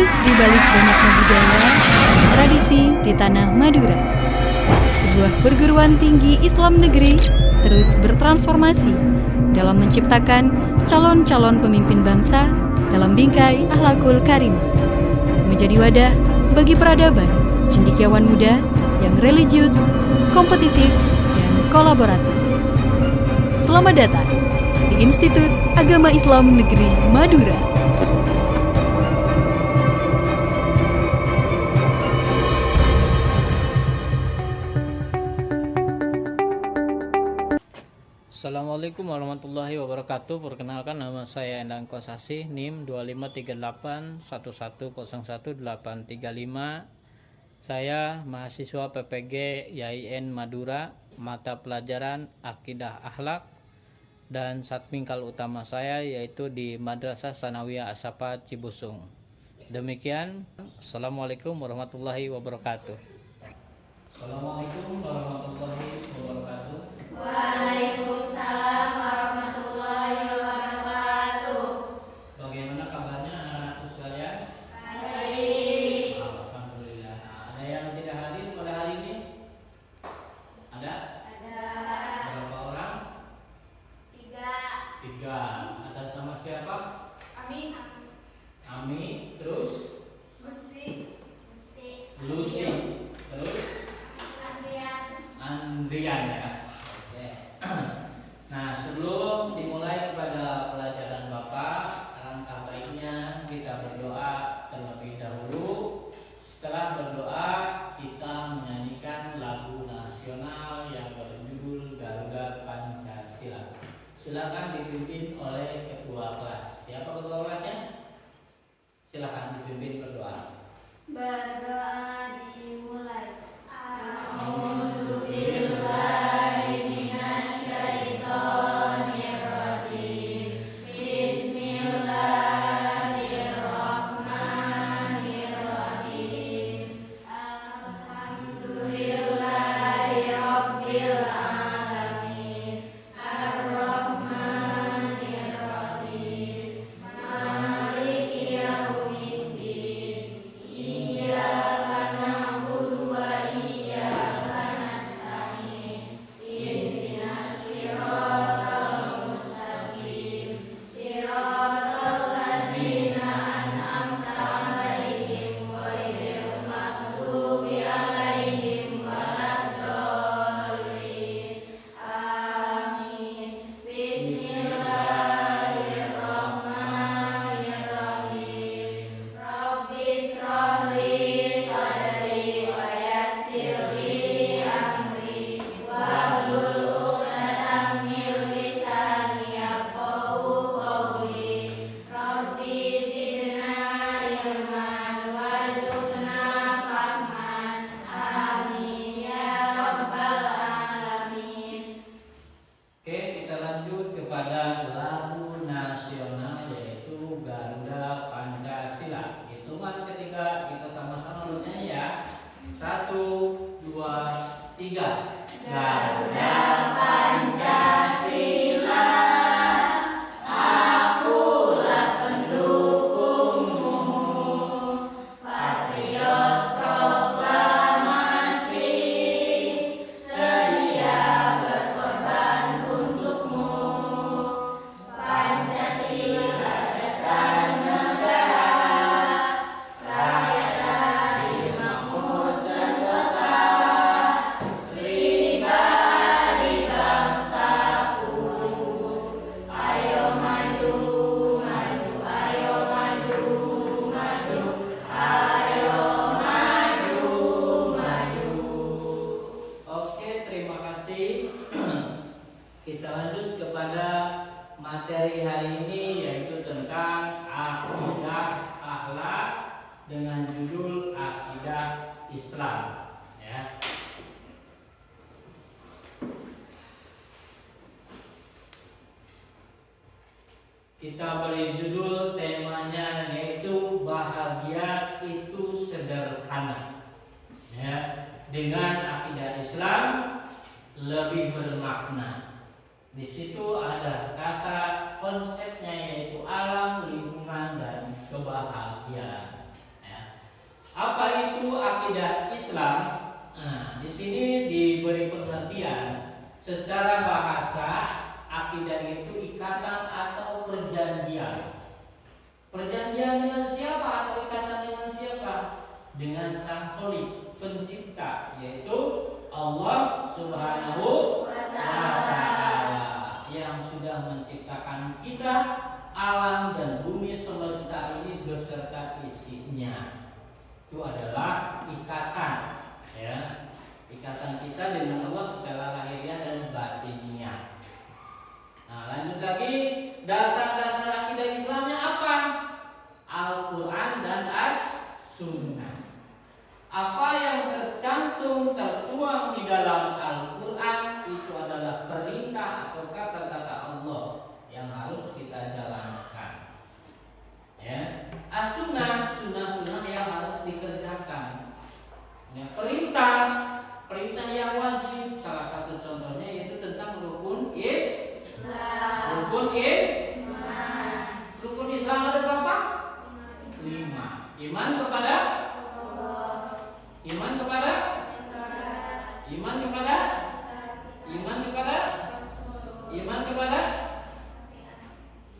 Terus di balik banyaknya budaya, tradisi di tanah Madura, sebuah perguruan tinggi Islam negeri terus bertransformasi dalam menciptakan calon-calon pemimpin bangsa dalam bingkai akhlakul karimah, menjadi wadah bagi peradaban cendekiawan muda yang religius, kompetitif, dan kolaboratif. Selamat datang di Institut Agama Islam Negeri Madura. Assalamualaikum warahmatullahi wabarakatuh. Perkenalkan, nama saya Endang Kosasi, NIM 253811011835. Saya mahasiswa PPG YIN Madura, mata pelajaran Akidah Akhlak, dan satmingkal utama saya yaitu di Madrasah Sanawiyah Asapa Cibusung. Demikian, Assalamualaikum warahmatullahi wabarakatuh. Assalamualaikum warahmatullahi wabarakatuh. Waalaikumsalam warahmatullahi wabarakatuh. Bagaimana kabarnya anak-anakku sekalian? Baik. Alhamdulillah. Ada yang tidak hadir pada hari ini? Ada? Ada Berapa orang? 3. 3. Atas nama siapa? Ami. Ami. Terus? Musti. Lucy. Terus? Andrian ya. Oke. Nah, sebelum dimulai kepada pelajaran Bapak, alangkah baiknya kita berdoa terlebih dahulu. Setelah berdoa, kita menyanyikan lagu nasional yang berjudul Garuda Pancasila. Silakan dipimpin oleh ketua kelas. Siapa ketua kelasnya? Silakan dipimpin berdoa. Berdoa dimulai. Kita lanjut kepada materi hari ini, yaitu tentang akidah akhlak dengan judul Akidah Islam. Ya. Kita beri judul temanya yaitu bahagia itu sederhana. Ya. Dengan akidah Islam lebih bermakna. Di situ ada kata konsepnya yaitu alam, lingkungan, dan kebahagiaan. Apa itu akidah Islam? Nah, di sini diberi pengertian secara bahasa akidah itu ikatan atau perjanjian. Perjanjian dengan siapa atau ikatan dengan siapa? Dengan Sang Khalik, pencipta, yaitu Allah Subhanahu wa Ta'ala, yang sudah menciptakan kita, alam dan bumi semesta ini beserta isinya. Itu adalah ikatan, ya, ikatan kita dengan Allah secara lahiriah dan batiniah. Nah, lanjut lagi, dasar-dasar akidah Islamnya apa? Al-Quran dan As-Sunnah. Apa yang tertuang di dalam Al-Quran itu adalah perintah atau kata-kata Allah yang harus kita jalankan. Ya, As-Sunnah, sunnah-sunnah yang harus dikerjakan. Ya, perintah yang wajib. Salah satu contohnya yaitu tentang rukun Islam. Rukun Islam ada berapa? 5. Iman kepada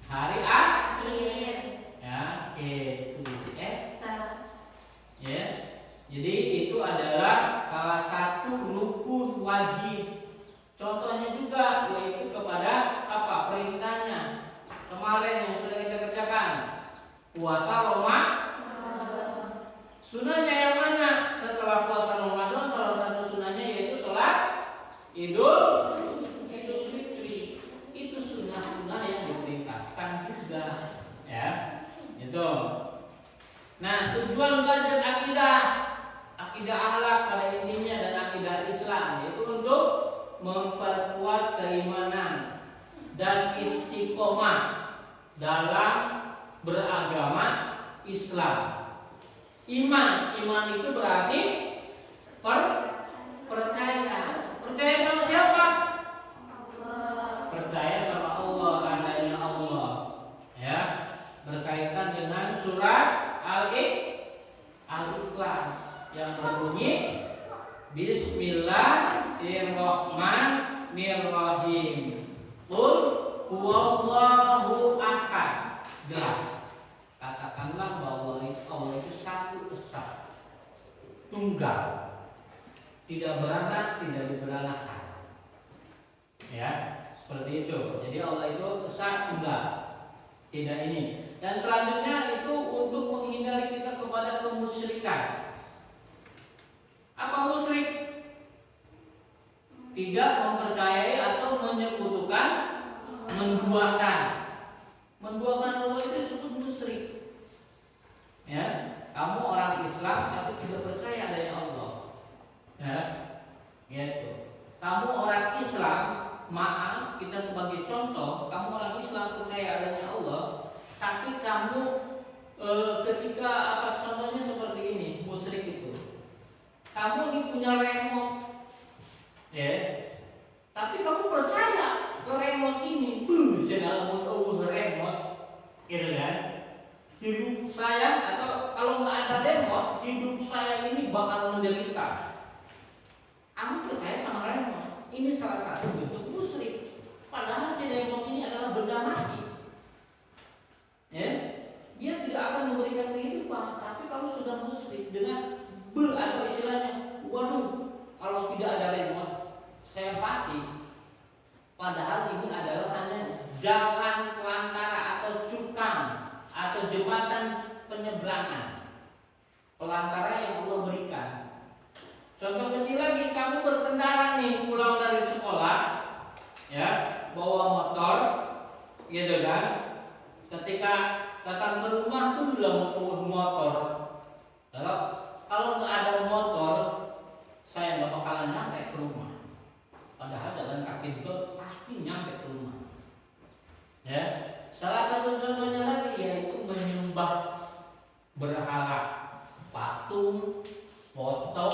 hari akhir. Ya, itu ya. Jadi itu adalah salah satu rukun wajib. Contohnya juga yaitu kepada apa? Perintahnya. Kemarin yang sudah kita kerjakan. Puasa Ramadan. Sunahnya yang mana? Setelah puasa Ramadan salah satu sunahnya yaitu sholat Idul Fitri. Itu sunah-sunah yang diperintahkan juga, ya. Itu. Nah, tujuan belajar akidah akhlak pada intinya dan akidah Islam yaitu untuk memperkuat keimanan dan istiqomah dalam beragama Islam. Iman itu berarti percaya. Percaya sama siapa? Percaya sama Allah, adanya Allah. Ya, berkaitan dengan surat Al-Ikhlas yang berbunyi Bismillahirrahmanirrahim. Qul huwallahu ahad. Jelas. Katakanlah bahwa Allah itu satu esa, tunggal, tidak beranak, tidak diberanakan. Ya, seperti itu. Jadi Allah itu esa tunggal, tidak ini. Dan selanjutnya itu untuk menghindari kita kepada kemusyrikan. Apa musyrik? Tidak mempercayai atau menyekutukan, menduakan. Menduakan Allah itu disebut musyrik. Ya, kamu orang Islam tapi tidak percaya adanya Allah. Ya, gitu. Kamu orang Islam, maaf kita sebagai contoh, kamu orang Islam percaya adanya Allah, tapi kamu ketika apa contohnya seperti ini, musyrik itu. Kamu ini punya remote, ya, tapi kamu percaya ke remote ini, jangan remote, gitu kan? Hidup saya atau kalau nggak ada remote, hidup saya ini bakal menderita. Kamu percaya sama remote? Ini salah satu bentuk musyrik. Padahal si remote ini adalah benda mati. Ya, dia tidak akan memberikan kehidupan. Tapi kalau sudah musyrik dengan atau istilahnya, waduh, kalau tidak ada remote, saya mati. Padahal ini adalah hanya jalan pelantara atau cukang atau jembatan penyeberangan, pelantara yang Allah berikan. Contoh kecil lagi, kamu berkendara nih pulang dari sekolah, ya, bawa motor, gitu kan? Ketika datang ke rumah tuh udah mau motor. Kalau nggak ada motor, saya nggak bakalan nyampe ke rumah. Padahal jalan kaki juga pasti nyampe ke rumah. Ya, salah satu contohnya lagi yaitu menyembah berhala, patung, foto,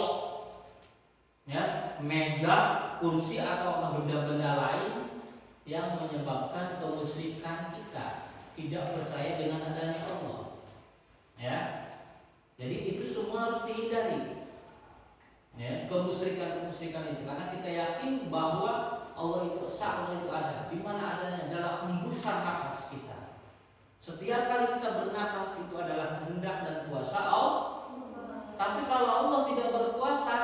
ya, meja, kursi atau benda-benda lain yang menyebabkan kemusyrikan kita, tidak percaya dengan adanya Allah. Ya. Jadi itu semua harus dihindari. Ya, kemusyrikan itu, karena kita yakin bahwa Allah itu esa, Allah itu ada. Di mana adanya adalah hembusan nafas kita. Setiap kali kita bernapas itu adalah kehendak dan kuasa Allah. Tapi kalau Allah tidak berkuasa,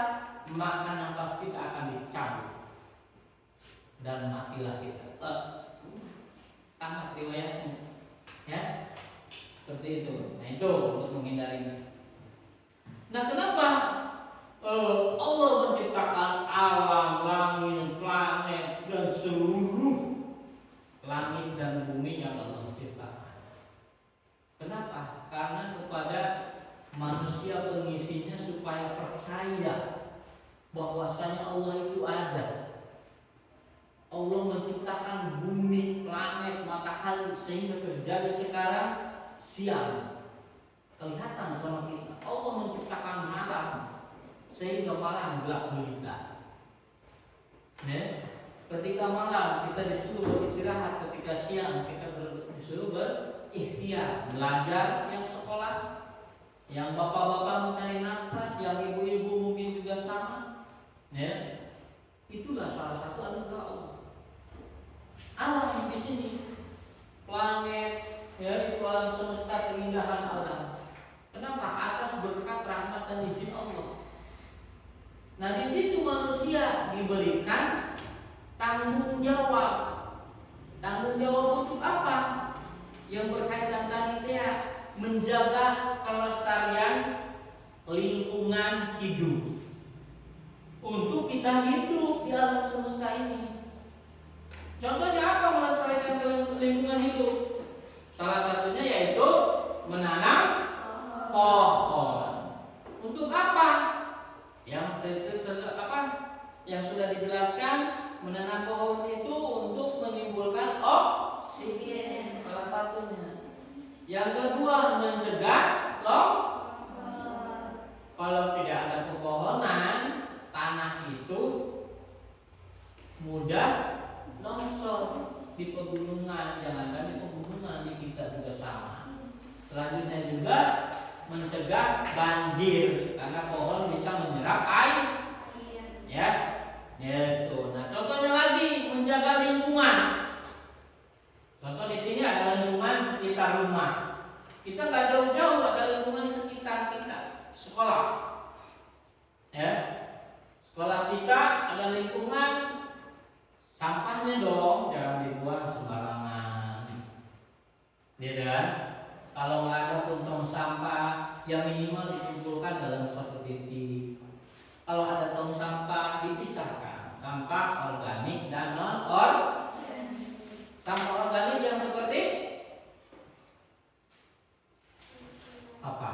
maka nafas kita akan dicabut dan matilah kita. Tamat riwayatnya, ya, seperti itu. Nah itu untuk menghindarinya. Nah kenapa Allah menciptakan alam, langit, planet dan seluruh langit dan bumi yang Allah ciptakan? Kenapa? Karena kepada manusia pengisinya supaya percaya bahwasanya Allah itu ada. Allah menciptakan bumi, planet, matahari sehingga terjadi sekarang siang. Kelihatan sama kita. Allah menciptakan malam sehingga malam gelap gulita. Ya. Ketika malam kita disuruh beristirahat, ketika siang kita disuruh berikhtiar, belajar yang sekolah, yang bapak-bapak mencari nafkah, yang ibu-ibu mungkin juga sama. Ya. Itulah salah satu anugerah Allah. Alam di sini, planet, ya itu alam semesta, keindahan alam. Kenapa? Atas berkat rahmat dan izin Allah. Nah di situ manusia diberikan tanggung jawab. Tanggung jawab untuk apa? Yang berkaitan tadi ya, menjaga kelestarian lingkungan hidup. Untuk kita hidup di alam semesta ini. Contohnya apa melestarikan lingkungan hidup? Salah satunya yaitu menanam pohon. Untuk apa? Yang sudah dijelaskan, menanam pohon itu untuk menimbulkan oksigen, salah satunya. Yang kedua, mencegah longsor. Kalau tidak ada pepohonan, tanah itu mudah longsor. Di pegunungan, jangankan di pegunungan, di kita juga sama. Selanjutnya juga mencegah banjir, karena pohon bisa menyerap air. Ya, itu. Nah, contohnya lagi menjaga lingkungan. Contoh di sini ada lingkungan sekitar rumah. Kita nggak jauh-jauh ada lingkungan sekitar kita, sekolah. Ya, sekolah kita ada lingkungan, sampahnya dong jangan dibuang sembarangan. Gitu kan? Kalau nggak ada puntung sampah, ya minimal dikumpulkan dalam suatu titik. Kalau ada tong sampah dipisahkan, sampah organik dan non-organik. Sampah organik yang seperti apa?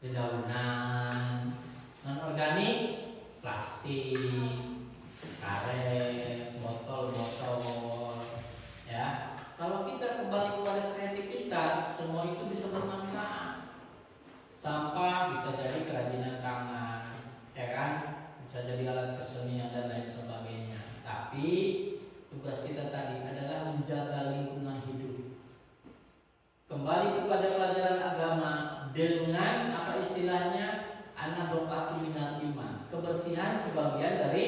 Dedaunan. Non-organik plastik, karet, botol-botol. Ya, kalau kita kembali kepada kreativitas, semua itu bisa bermanfaat. Sampah bisa jadi kerajinan tangan, ya kan? Bisa jadi alat kesenian dan lain sebagainya. Tapi tugas kita tadi adalah menjaga lingkungan hidup. Kembali kepada pelajaran agama dengan apa istilahnya, an-nadhafatu minal iman. Kebersihan sebagian dari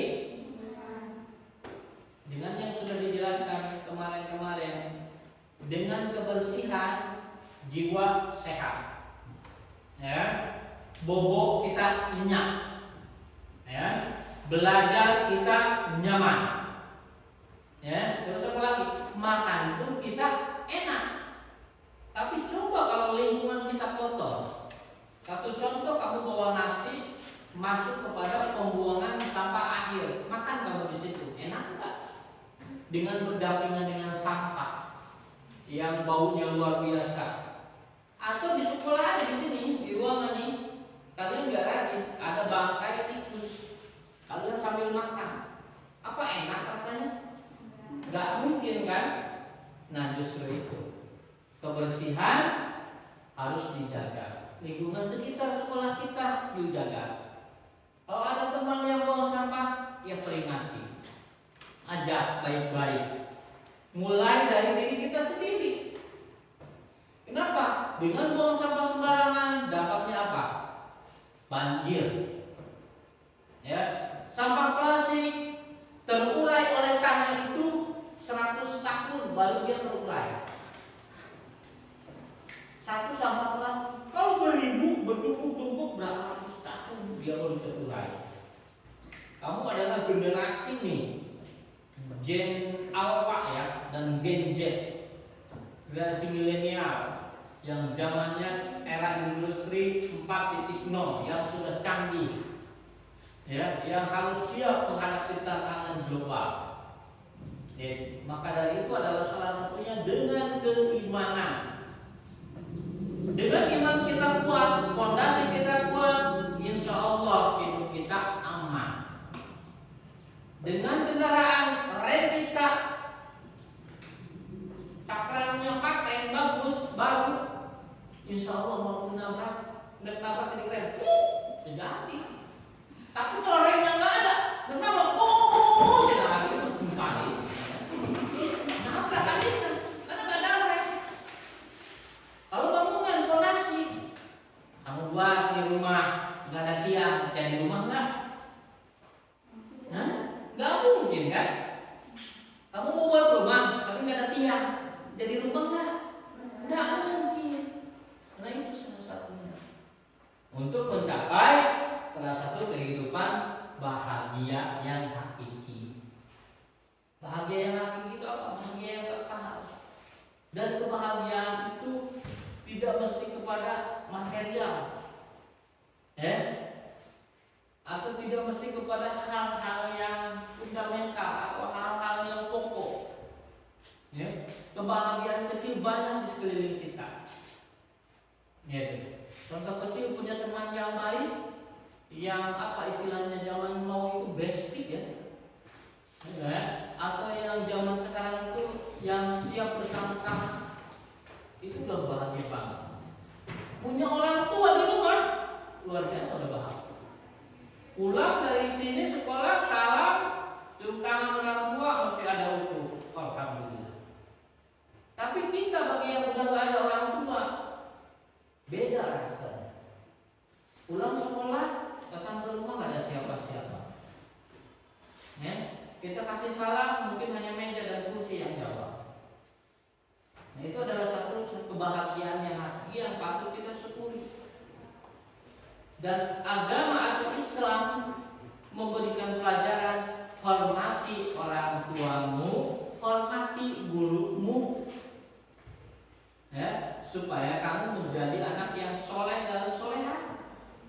dengan yang sudah dijelaskan kemarin-kemarin. Dengan kebersihan jiwa sehat. Ya, bobo kita nyenyak, ya, belajar kita nyaman, ya, terus apa lagi? Makan pun kita enak. Tapi coba kalau lingkungan kita kotor. Satu contoh, kamu bawa nasi masuk kepada pembuangan sampah akhir, makan kamu di situ, enak nggak? Dengan berdampingan dengan sampah yang baunya luar biasa. Atau di sekolah aja di sini, di ruangan nih, kalian nggak rajin, ada bangkai tikus, kalian sambil makan, apa enak rasanya? Nggak mungkin kan? Nah justru itu, kebersihan harus dijaga. Lingkungan sekitar sekolah kita dijaga. Kalau ada teman yang buang sampah, ya peringati, ajak baik-baik. Mulai dari diri kita sendiri. Kenapa? Dengan buang sampah sembarangan dampaknya apa? Banjir. Ya, sampah plastik terurai oleh tanah itu 100 tahun baru dia terurai. Satu sampah plastik kalau beribu bertumpuk-tumpuk berapa ratus tahun dia baru terurai. Kamu adalah generasi nih, Gen Alpha ya dan Gen Z, generasi milenial yang zamannya era industri 4.0 yang sudah canggih, ya, yang harus siap menghadapi tantangan global. Ya, maka dari itu adalah salah satunya dengan keimanan. Dengan iman kita kuat, fondasi kita kuat, insya Allah hidup kita aman. Dengan kendaraan replika, cakramnya paten bagus baru, insya Allah mau nabrak jadi keren, terjadi. Tapi kalau remnya nggak ada, kenapa? Tidak lagi kembali. Nabrak aja, karena nggak ada rem. Kalau bangunan fondasi, kamu buat di rumah nggak ada tiang, jadi rumah nggak? Nggak mungkin kan? Kamu mau buat rumah tapi nggak ada tiang, jadi rumah nggak? Nggak mungkin. Karena itu salah satunya untuk mencapai salah satu kehidupan bahagia yang hakiki. Bahagia yang hakiki itu apa? Bahagia yang kekal. Dan kebahagiaan itu tidak mesti kepada material, atau tidak mesti kepada hal-hal yang fundamental atau hal-hal yang pokok. Kebahagiaan kecil banyak di sekeliling kita. Contoh kecil punya teman yang baik, yang apa istilahnya zaman now itu bestie atau yang zaman sekarang itu yang siap bersama-sama, itu udah bahagia banget. Punya orang tua di rumah, luar biasa udah bahagia. Pulang dari sini sekolah salam, cium tangan orang tua mesti ada utuh, alhamdulillah. Tapi kita bagi yang udah nggak ada orang tua, beda rasanya. Pulang sekolah, datang ke rumah nggak ada siapa-siapa. Kita kasih salam, mungkin hanya meja dan kursi yang jawab. Nah, itu adalah satu kebahagiaan yang hakiki yang patut kita syukuri. Dan agama atau Islam memberikan pelajaran, hormati orang tuamu, hormati gurumu, supaya kamu menjadi anak yang soleh dan soleha,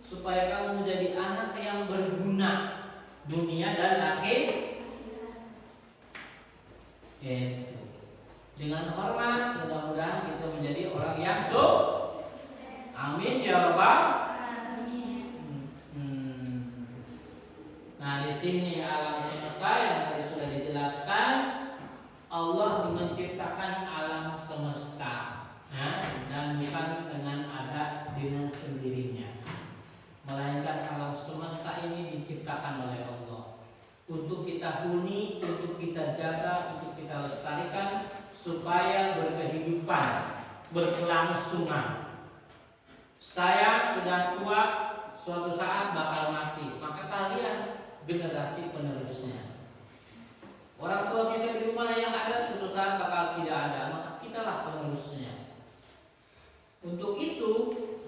supaya kamu menjadi anak yang berguna dunia dan akhir. Dengan hormat, mudah-mudahan kita menjadi orang yang amin ya rabbal. Nah, di sini alam semesta yang tadi sudah dijelaskan, Allah menciptakan alam semesta, dan bukan dengan sendirinya, melainkan alam semesta ini diciptakan oleh Allah untuk kita huni, untuk kita jaga, untuk kita lestarikan supaya berkehidupan, berkelangsungan. Saya sudah tua, suatu saat bakal mati, maka kalian generasi penerusnya. Orang tua kita di rumah yang ada suatu saat bakal tidak ada, maka kitalah penerusnya. Untuk itu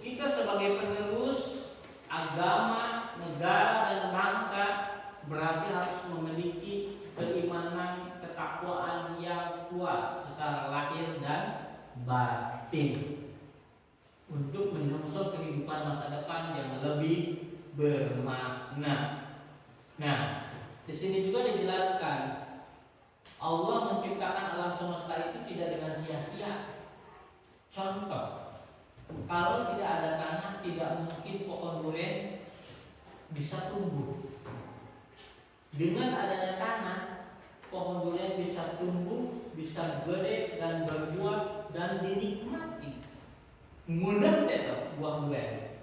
kita sebagai penerus agama, negara dan bangsa berarti harus memiliki keimanan, ketakwaan yang kuat secara lahir dan batin untuk menyongsong kehidupan masa depan yang lebih bermakna. Nah, di sini juga dijelaskan Allah menciptakan alam semesta itu tidak dengan sia-sia. Contoh, kalau tidak ada tanah, tidak mungkin pohon durian bisa tumbuh. Dengan adanya tanah, pohon durian bisa tumbuh, bisa gede dan berbuah dan dinikmati. Mudah tidak buah durian?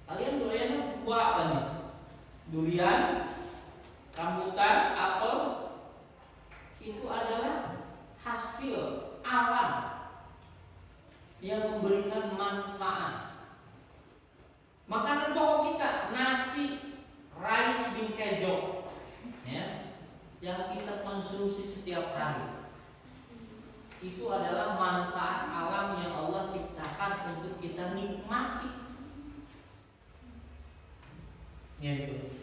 Kalian durian buah apa nih? Durian, rambutan, apel, itu adalah hasil alam. yang memberikan manfaat. Makanan pokok kita nasi, rice bean kejo, ya, yang kita konsumsi setiap hari. Itu adalah manfaat alam yang Allah ciptakan untuk kita nikmati. Gitu.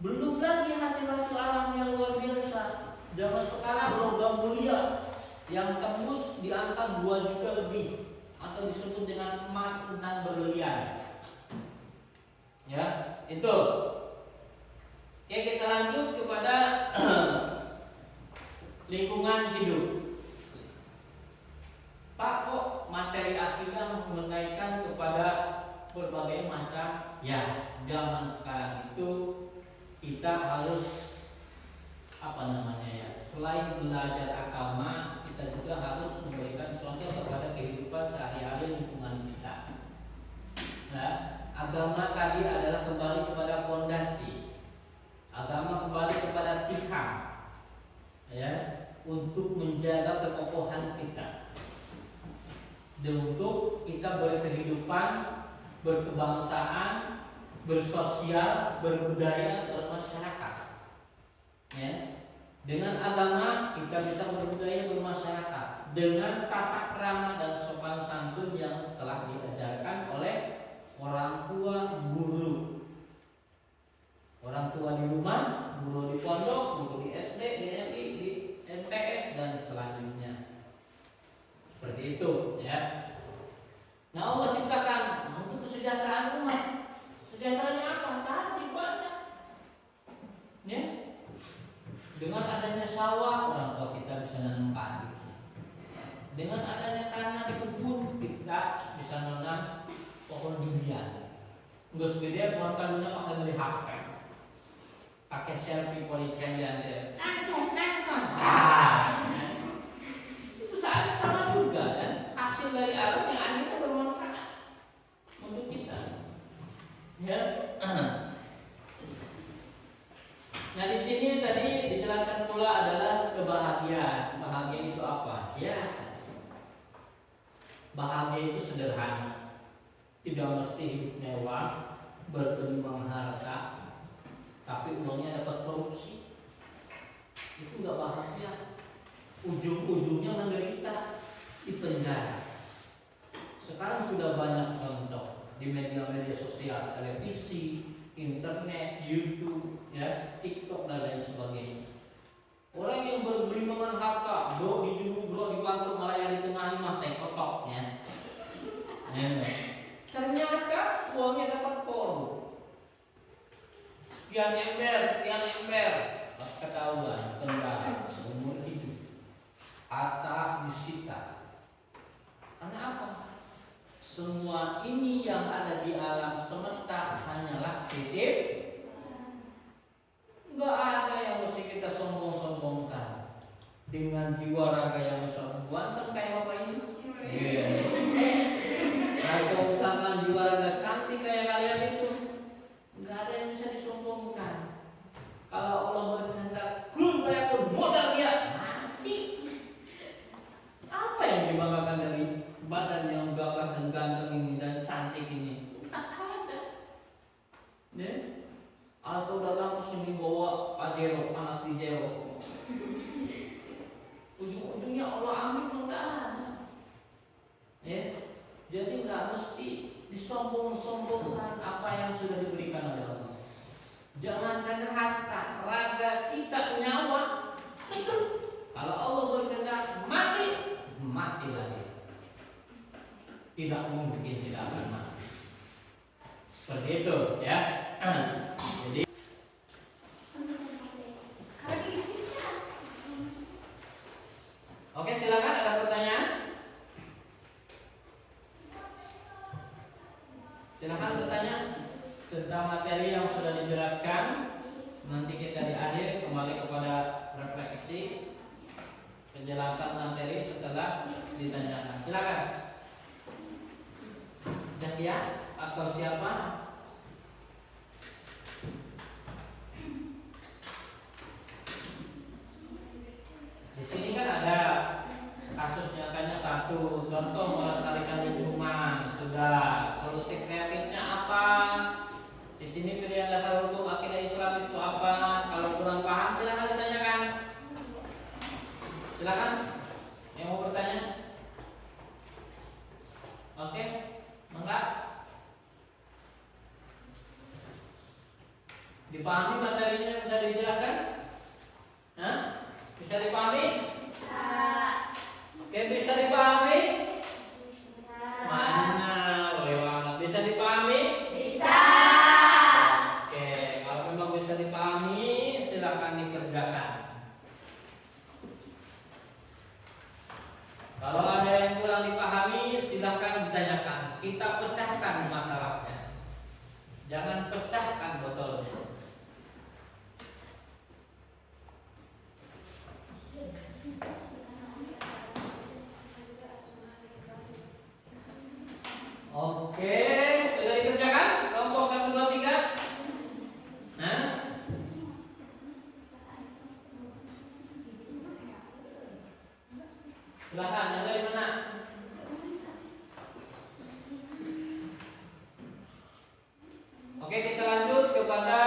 Belum lagi hasil-hasil alam yang luar biasa. Zaman sekarang logam mulia yang tembus di angka 2 juta lebih, atau disebut dengan emas dan berlian. Ya, itu. Oke, kita lanjut kepada lingkungan hidup. Pak, kok materi akidah menaikkan kepada berbagai macam? Ya, zaman sekarang itu kita harus selain belajar agama, kita juga harus memberikan contoh kepada kehidupan sehari-hari lingkungan kita. Nah, agama tadi adalah kembali kepada fondasi. Agama kembali kepada Tuhan, ya, untuk menjaga kekokohan kita, dan untuk kita berkehidupan, berkebangsaan, bersosial, berbudaya, bermasyarakat. Ya. Dengan agama kita bisa berbudaya, bermasyarakat dengan tata krama dan sopan santun yang telah diajarkan oleh orang tua, guru. Orang tua di rumah, guru di pondok, guru di SD, di MI, di MTS dan selanjutnya. Seperti itu, ya. Nah, Allah ciptakan untuk kesejahteraan umat. Sejahteranya apa? Tadi banyak. Ya. Dengan adanya sawah, orang tua kita bisa nanam padi. Dengan adanya tanah di kebun, kita bisa nanam pohon durian. Enggak segede pohon kadunya pakai beli HP, pakai selfie polician dan itu sama juga kan, hasil dari alam yang akhirnya bermanfaat untuk kita. Ya. Nah, di sini tadi dijelaskan pula adalah kebahagiaan. Bahagia itu apa? Ya, bahagia itu sederhana. Tidak mesti hidup mewah, bergelimang harta, tapi uangnya dapat korupsi. Itu nggak bahagia. Ujung-ujungnya menderita di penjara. Sekarang sudah banyak contoh di media-media sosial, televisi, internet, YouTube, ya, TikTok dan lain sebagainya. Orang yang bergelimangan harta, bro dijuru, bro dibantu, malah yang di tengah mah tekotoknya. Ternyata uangnya dapat korup. Sekian ember, pas ketahuan, penjara seumur hidup. Harta disita. Karena apa? Semua ini yang ada di alam semesta hanyalah titip. Enggak ada yang mesti kita sombong-sombongkan. Dengan jiwa raga yang besar, ganteng kayak bapak ini. Iya. Atau misalkan jiwa raga cantik kayak kalian itu, enggak ada yang bisa disombongkan. Kalau Allah berkehendak, kun kayak pun modal dia mati. Apa yang dibanggakan dari badan yang gagah dan ganteng ini dan cantik ini? Tak ada. Ya? Atau datang ke sini bawa pajero, panas di jero. Ujung-ujungnya Allah ambil, enggak ada. Ya? Jadi enggak mesti disombong-sombongkan apa yang sudah diberikan oleh Allah. Jangankan harta, raga kita, nyawa. Kalau Allah berkehendak mati, mati lagi. Tidak mungkin tidak akan mati. Seperti itu, ya. Jadi, oke, silakan, ada pertanyaan? Silakan bertanya tentang materi yang sudah dijelaskan. Nanti kita di akhir kembali kepada refleksi penjelasan materi setelah ditanyakan. Silakan. Zakia atau siapa? Di sini kan ada kasus nyatanya satu contoh melestarikan lingkungan. lingkungan. Sudah. Solusi kreatifnya apa? Di sini pilihan dasar hukum akidah Islam itu apa? Kalau kurang paham silakan ditanyakan. Silakan yang mau bertanya. Oke, mangga. Dipahami materinya, bisa dijelaskan? Hah? Bisa dipahami? Bisa. Oke, bisa dipahami? Bisa. Mana? Boleh banget. Bisa dipahami? Bisa. Oke, kalau memang bisa dipahami, silakan dikerjakan. Kalau ada yang kurang dipahami, silakan ditanyakan. Kita pecahkan masalahnya. Jangan pecahkan botolnya. Oke, sudah dikerjakan? Kelompok 1, 2, 3. Hah? Silakan, yang dari mana? Oke, kita lanjut kepada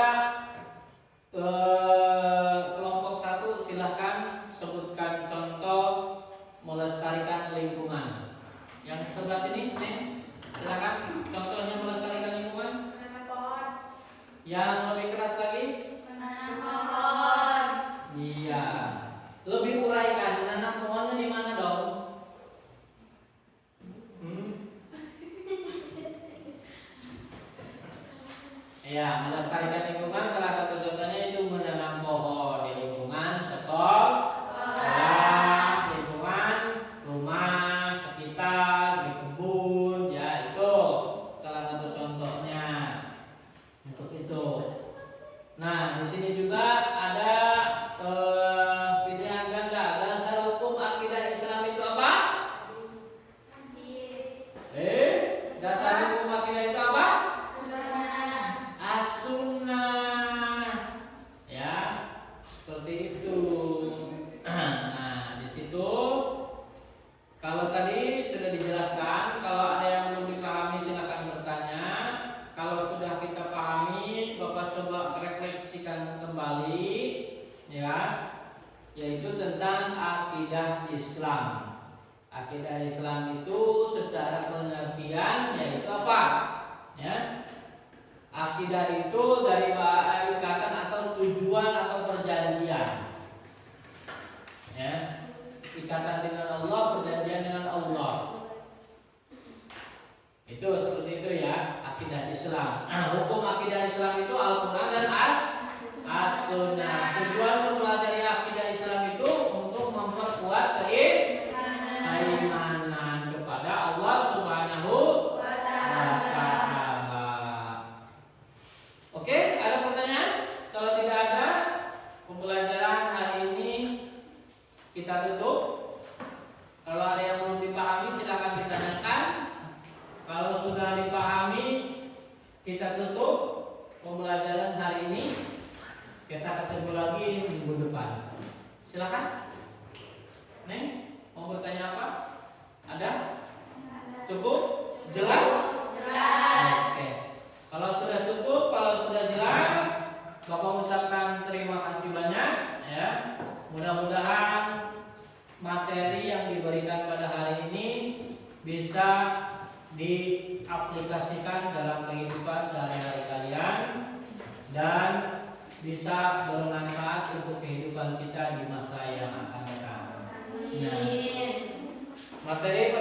kelompok 1. Silakan sebutkan contoh melestarikan lingkungan. Yang sebelah sini, nih. Silakan contohnya melestarikan lingkungan. Menanam pohon. Yang lebih keras lagi? Menanam pohon. Iya. Lebih uraikan, menanam pohonnya di mana dong? Ya, melestarikan lingkungan salah satu contohnya itu menanam pohon di lingkungan sekolah, lingkungan rumah sekitar, di kebun, ya itu salah satu contohnya untuk itu. Nah, di sini juga ada pilihan ganda. Dasar hukum akidah Islam itu apa? Hadis. Dasar hukum akidah itu apa? Sunnah. As-sunnah. Ya, seperti itu. Nah, di situ kalau tadi sudah dijelaskan, kalau ada yang belum dipahami silakan bertanya. Kalau sudah kita pahami, Bapak coba refleksikan kembali, ya, yaitu tentang akidah Islam. Akidah Islam itu secara pengertian yaitu apa? Ya. Akidah itu dari ikatan atau tujuan atau perjanjian. Ya. Ikatan dengan Allah, perjanjian dengan Allah. Itu seperti itu ya, akidah Islam. Hukum akidah Islam itu Al-Qur'an dan As-Sunnah. Tujuan mempelajari akidah Islam itu untuk memperkuat keimanan kepada Allah Subhanahu wa Ta'ala. Oke, ada pertanyaan? Kalau tidak ada, pembelajaran hari ini kita tutup. Kalau ada yang belum dipahami silakan ditanyakan. Kalau sudah dipahami, kita tutup pembelajaran hari ini. Kita ketemu lagi minggu depan. Silakan. Neng, mau bertanya apa? Ada? Cukup? Jelas? Jelas. Oke. Kalau sudah cukup, kalau sudah jelas, Bapak ucapkan terima kasih banyak. Ya. Mudah-mudahan materi yang diberikan pada hari ini bisa diaplikasikan dalam kehidupan sehari-hari kalian dan bisa bermanfaat untuk kehidupan kita di masa yang akan datang. Nah, materi